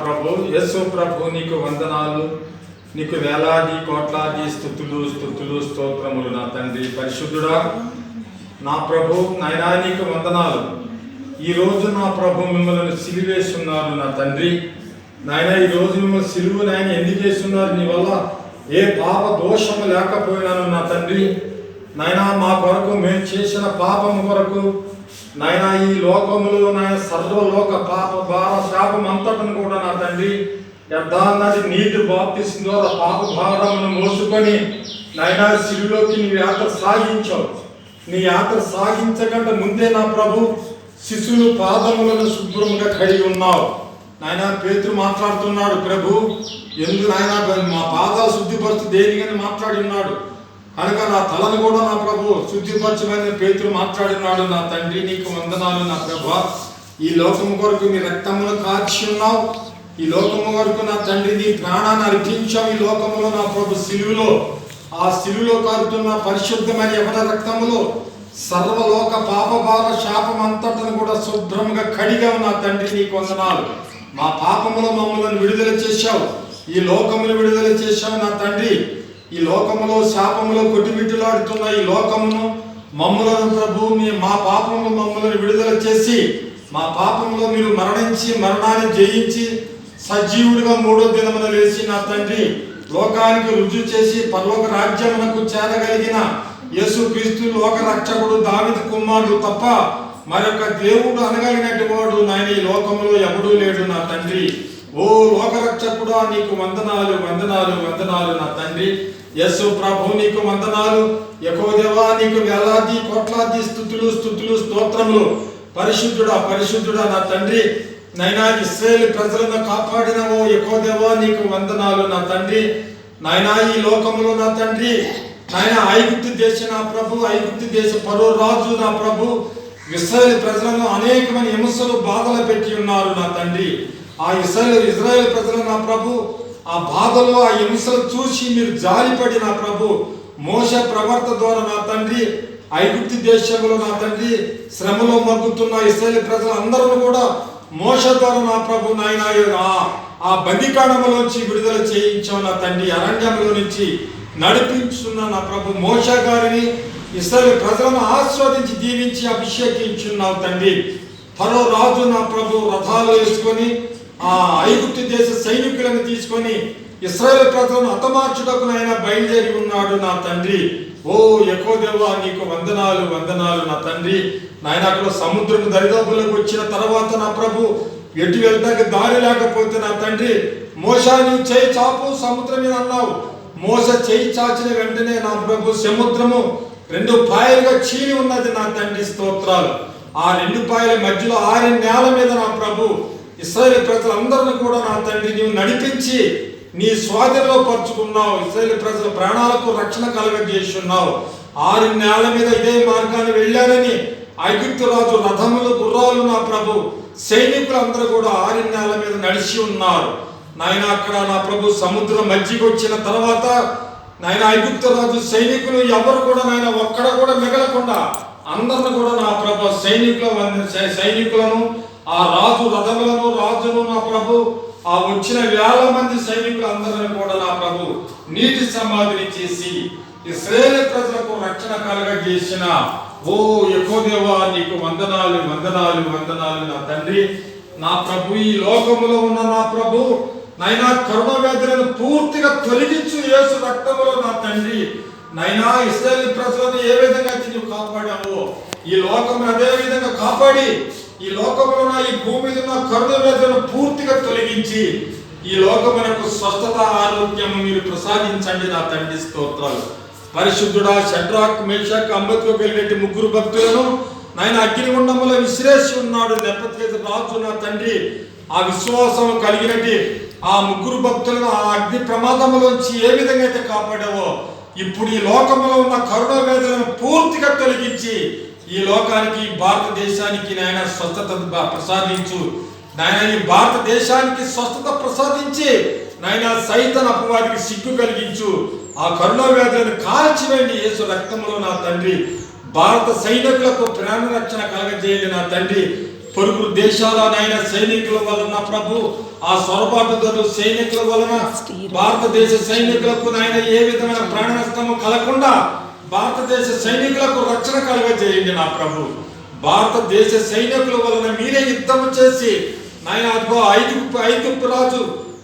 ప్రభు యేసు ప్రభు నీకు వందనాలు, నీకు వేలాది కోట్లాది స్తుతులు స్తుతులు స్తోత్రములు నా తండ్రి. పరిశుద్ధుడా నా ప్రభు, నాయనా నీకు వందనాలు. ఈరోజు నా ప్రభు మిమ్మల్ని సిలువేస్తున్నారు నా తండ్రి. నాయన ఈరోజు మిమ్మల్ని సిలువు నాయన ఎందుకు చేస్తున్నారు? నీ వల్ల ఏ పాప దోషము లేకపోయినాను నా తండ్రి. నాయన మా కొరకు మేము చేసిన పాపము కొరకు నాయన ఈ లోకములో నాయన సర్వలోక పాప భార శాపం అంతటను కూడా నా తండ్రి యథాన్నది నీటి బాప్తిసం ద్వారా పాప భారమును మోసుకొని నాయన సిలువలోకి నీ యాత్ర సాగించావు. నీ యాత్ర సాగించకంటే ముందే నా ప్రభు శిశువులు పాదములను శుభ్రంగా కడిగి ఉన్నావు. నాయన పేతురు మాట్లాడుతున్నాడు, ప్రభు ఎందుకు నాయన మా పాదాలు శుద్ధిపరచు దేనికని మాట్లాడి ఉన్నాడు కనుక నా తలను కూడా నా ప్రభు శుద్ధిపరచమని పేతురు మాట్లాడినాడు. నా తండ్రి నీకు వందనాలు నా ప్రభు. ఈ లోకము కొరకు నీ రక్తమును కాచి ఉన్నావు. ఈ లోకము వరకు నా తండ్రి నీ ప్రాణాన్ని అర్పించావు. ఈ లోకములో నా ప్రభు సిలువులో, ఆ సిలువులో కారుతున్న పరిశుద్ధమైన యవన రక్తములో సర్వలోక పాపభార శాపం అంతటను కూడా శుభ్రంగా కడిగావు నా తండ్రి నీకు వందనాలు. మా పాపములో మమ్మల్ని విడుదల చేశావు, ఈ లోకమును విడుదల చేశావు నా తండ్రి. ఈ లోకములో శాపములో కొట్టిమిట్టులాడుతున్న ఈ లోకమును మమ్మలను ప్రభు మా పాపములు మమ్మల్ని విడుదల చేసి మా పాపములో మీరు మరణించి మరణాన్ని జయించి సజీవుడిగా మూడో దినమున లేచి నా తండ్రి లోకానికి రుజువు చేసి పరలోక రాజ్యమునకు చేరగలిగిన యేసుక్రీస్తు లోక రక్షకుడు దావీదు కుమారుడు తప్ప మరొక దేవుడు అనగలిగినట్టు వాడు నాయన ఈ లోకములో ఎవడూ లేడు నా తండ్రి. ఓ లోకరక్షకుడా నీకు వందనాలు వందనాలు వందనాలు నా తండ్రి. యేసు ప్రభు నీకు వందనాలు. యెహోవా నీకు వేలాది కోట్లాది స్తుతులు స్తుతులు స్తోత్రములు. పరిశుద్ధుడా పరిశుద్ధుడా నా తండ్రి. నైనా ఇశ్రాయేలు ప్రజలను కాపాడిన ఓ యెహోవా నీకు వందనాలు నా తండ్రి. నాయనా ఈ లోకములో నా తండ్రి నాయన ఐగుప్తు దేశ నా ప్రభు, ఐగుప్తు దేశ ఫరో రాజు నా ప్రభు ఇశ్రాయేలు ప్రజలను అనేకమైన హింసలు బాధలు పెట్టి ఉన్నారు నా తండ్రి. ఆ ఇశ్రాయేలు ప్రజలు నా ప్రభు ఆ బాధలు ఆ హింసలు చూసి మీరు జాలిపడి నా ప్రభు మోషే ప్రవర్త ద్వారా నా తండ్రి ఐగుప్తు దేశంలో నా తండ్రి శ్రమలో మగ్గుతున్న ఇశ్రాయేలు ప్రజలు అందరూ కూడా మోషే ద్వారా నా ప్రభు నాయన ఆ బందికాణంలోంచి విడుదల చేయించావు నా తండ్రి. అరణ్యంలో నుంచి నడిపించున్న నా ప్రభు మోషే గారిని ఇశ్రాయేలు ప్రజలను ఆస్వాదించి దీవించి అభిషేకించున్నావు తండ్రి. ఫరో రాజు నా ప్రభు రథాలు వేసుకొని ఆ ఐగుప్తు దేశ సైనికులను తీసుకొని ఇశ్రాయేలు ప్రజలను హతమార్చుటకు ఆయన బయలుదేరి ఉన్నాడు నా తండ్రి. ఓ యెహోవా నీకు వందనాలు వందనాలు నా తండ్రి. నాయన అక్కడ సముద్రం దరిదాపులకు వచ్చిన తర్వాత నా ప్రభు ఎటు వెళ్తాక దారి లేకపోతే నా తండ్రి మోషే నీవు చేయి చాపు సముద్రం మీద అన్నావు. మోషే చేయి చాచిన వెంటనే నా ప్రభు సముద్రము రెండు పాయలుగా చీలి ఉన్నది నా తండ్రి స్తోత్రాలు. ఆ రెండు పాయల మధ్యలో ఆరిన నేల మీద నా ప్రభు ఇశ్రాయేలు ప్రజలందరినీ కూడా నా తండ్రి నీవు నడిపించి నీ స్వాధీనంలో పరుచుకున్నావు. ఇశ్రాయేలు ప్రజల ప్రాణాలకు రక్షణ కలగజేసి ఉన్నావు. ఆరిన నేల మీద ఇదే మార్గాన్ని వెళ్ళారని ఐగుప్తు రాజు రథములు గుర్రాలు నా ప్రభు సైనికులు అందరూ కూడా ఆరిన నేల మీద నడిచి ఉన్నారు నాయన. అక్కడ నా ప్రభు సముద్రం మధ్యకి వచ్చిన తర్వాత నాయన ఐగుప్తు రాజు సైనికులు ఎవరు కూడా నాయన ఒక్కడ కూడా మిగలకుండా అందరిని కూడా నా ప్రభు సైనికులను ఆ రాజు రథములను రాజును నా ప్రభు ఆ వచ్చిన వేల మంది సైనికులు అందరిని కూడా నా ప్రభు నీటి సమాధిని చేసి ఇశ్రాయేలు ప్రజలకు రక్షణ కలగజేసిన ఓ యెహోవా నీకు వందనాలు వందనాలు వందనాలు నా తండ్రి. నా ప్రభు ఈ లోకములో ఉన్న నా ప్రభు నైనా కరుణ వ్యాధులను పూర్తిగా తొలగించు యేసు రక్తములో నా తండ్రి. నైనా ఇశ్రాయేలు ప్రజలను ఏ విధంగా నీవు కాపాడావో ఈ లోకమును అదే విధంగా కాపాడి ఈ లోకములో ఈ భూమి మీద ఉన్న కరుణ వ్యాధులను పూర్తిగా తొలగించి ఈ లోకమునకు స్వస్థత ఆరోగ్యము మీరు ప్రసాదించండి నా తండ్రి స్తోత్రాలు. పరిశుద్ధుడా షడ్రాక్ మేషాక్ అబేద్నెగో కలిగిన ముగ్గురు భక్తులను నాయన అగ్నిగుండములో విసిరేసి ఉన్నాడు నెపథ్య రాజు నా తండ్రి. ఆ విశ్వాసం కలిగినట్టు ఆ ముగ్గురు భక్తులను ఆ అగ్ని ప్రమాదములోంచి ఏ విధంగా అయితే కాపాడావో ఇప్పుడు ఈ లోకంలో ఉన్న కరుణ వేదనను పూర్తిగా తొలగించి ఈ లోకానికి భారతదేశానికి నాయన స్వస్థత ప్రసాదించు నాయన. ఈ భారతదేశానికి స్వస్థత ప్రసాదించి నాయన సైతం అపవాదికి సిగ్గు కలిగించు. ఆ కరుణ వ్యాధులను కాల్చివేయండి యేసు రక్తములో నా తండ్రి. భారత సైనికులకు ప్రాణ రక్షణ కలగజేయండి నా తండ్రి. పొరుగు దేశాలనైనా సైనికుల వలన ప్రభు, ఆ సొరబాటుదారు సైనికుల వలన భారతదేశ సైనికులకు నాయన ఏ విధమైన ప్రాణ నష్టము కలగకుండా భారతదేశ సైనికులకు రక్షణ కలుగజేయండి నా ప్రభు. భారతదేశ సైనికుల వలన మీరే యుద్ధం చేసి నాయన ఐగుప్తు రాజు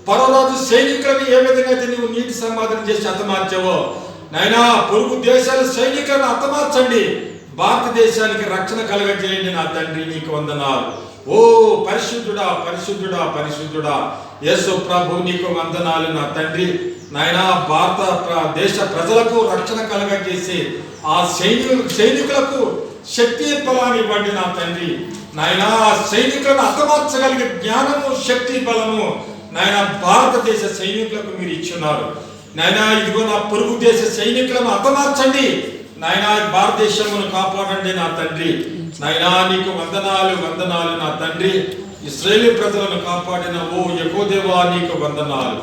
పరోరాజు సైనికులను ఏ విధంగా అయితే నీవు నీటి సమాధానం చేసి హతమార్చావో నాయనా, పొరుగు దేశాల సైనికులను హతమార్చండి. భారతదేశానికి రక్షణ కలగజేయండి నా తండ్రి, నీకు వందనాలు. ఓ పరిశుద్ధుడా పరిశుద్ధుడా పరిశుద్ధుడా యేసు ప్రభు, నీకు వందనాలు నా తండ్రి. నాయనా, భారత దేశ ప్రజలకు రక్షణ కలగజేసి ఆ సైనికులకు శక్తి బలాన్ని ఇవ్వండి నా తండ్రి. నాయనా, సైనికులను హతమార్చగలిగే జ్ఞానము శక్తి బలము నాయన భారతదేశ సైనికులకు మీరు ఇచ్చున్నారు నాయనా. ఇదిగో నా పొరుగు దేశ సైనికులను హతమార్చండి నాయనా, భారతదేశమును కాపాడండి నా తండ్రి. నాయనా, నీకు వందనాలు వందనాలు నా తండ్రి. ఇశ్రాయేలు ప్రజలను కాపాడిన ఓ యెహోవా నీకు వందనాలు.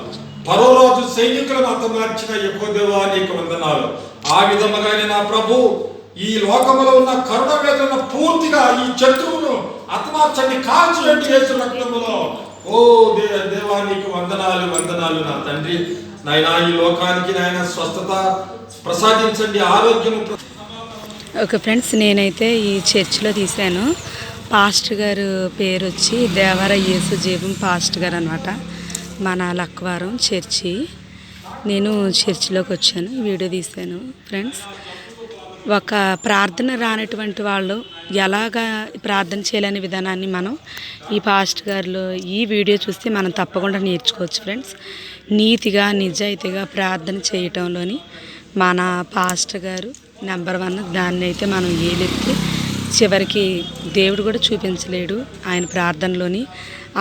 పరోరాజు సైనికులను హతమార్చిన యెహోవా నీకు వందనాలు. ఆ విధముగానే నా ప్రభు, ఈ లోకములో ఉన్న కరుణ వేదన పూర్తిగా ఈ శత్రువును హతమార్చండి, కాల్చండి యేసు రక్తములో. ఓ దేవా నీకు వందనాలు వందనాలు నా తండ్రి. నాయనా, ఈ లోకానికి నాయన స్వస్థత ప్రసాదించండి, ఆరోగ్యము. ఓకే ఫ్రెండ్స్, నేనైతే ఈ చర్చిలో తీశాను. పాస్టర్ గారు పేరు వచ్చి దేవర యేసు జీవం పాస్టర్ గారు అనమాట. మన లక్వారం చర్చి. నేను చర్చిలోకి వచ్చాను, వీడియో తీశాను ఫ్రెండ్స్. ఒక ప్రార్థన రానటువంటి వాళ్ళు ఎలాగా ప్రార్థన చేయాలనే విధానాన్ని మనం ఈ పాస్టర్ గారిలో ఈ వీడియో చూస్తే మనం తప్పకుండా నేర్చుకోవచ్చు ఫ్రెండ్స్. నీతిగా నిజాయితీగా ప్రార్థన చేయటంలోని మన పాస్టర్ గారు నెంబర్ 1. దాన్ని అయితే మనం ఏలెత్తి చివరికి దేవుడు కూడా చూపించలేడు. ఆయన ప్రార్థనలోని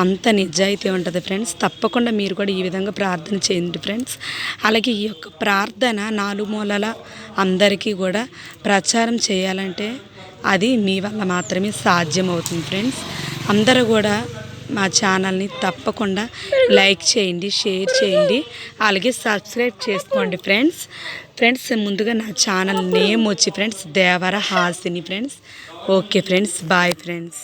అంత నిజాయితీ ఉంటుంది ఫ్రెండ్స్. తప్పకుండా మీరు కూడా ఈ విధంగా ప్రార్థన చేయండి ఫ్రెండ్స్. అలాగే ఈ యొక్క ప్రార్థన 4 మూలల అందరికీ కూడా ప్రచారం చేయాలంటే అది మీ వల్ల మాత్రమే సాధ్యమవుతుంది ఫ్రెండ్స్. అందరూ కూడా మా ఛానల్ని తప్పకుండా లైక్ చేయండి, షేర్ చేయండి, అలాగే సబ్స్క్రైబ్ చేసుకోండి ఫ్రెండ్స్. ముందుగా నా ఛానల్ నేమ్ వచ్చి friends Devara Hasini friends. Okay friends, bye friends.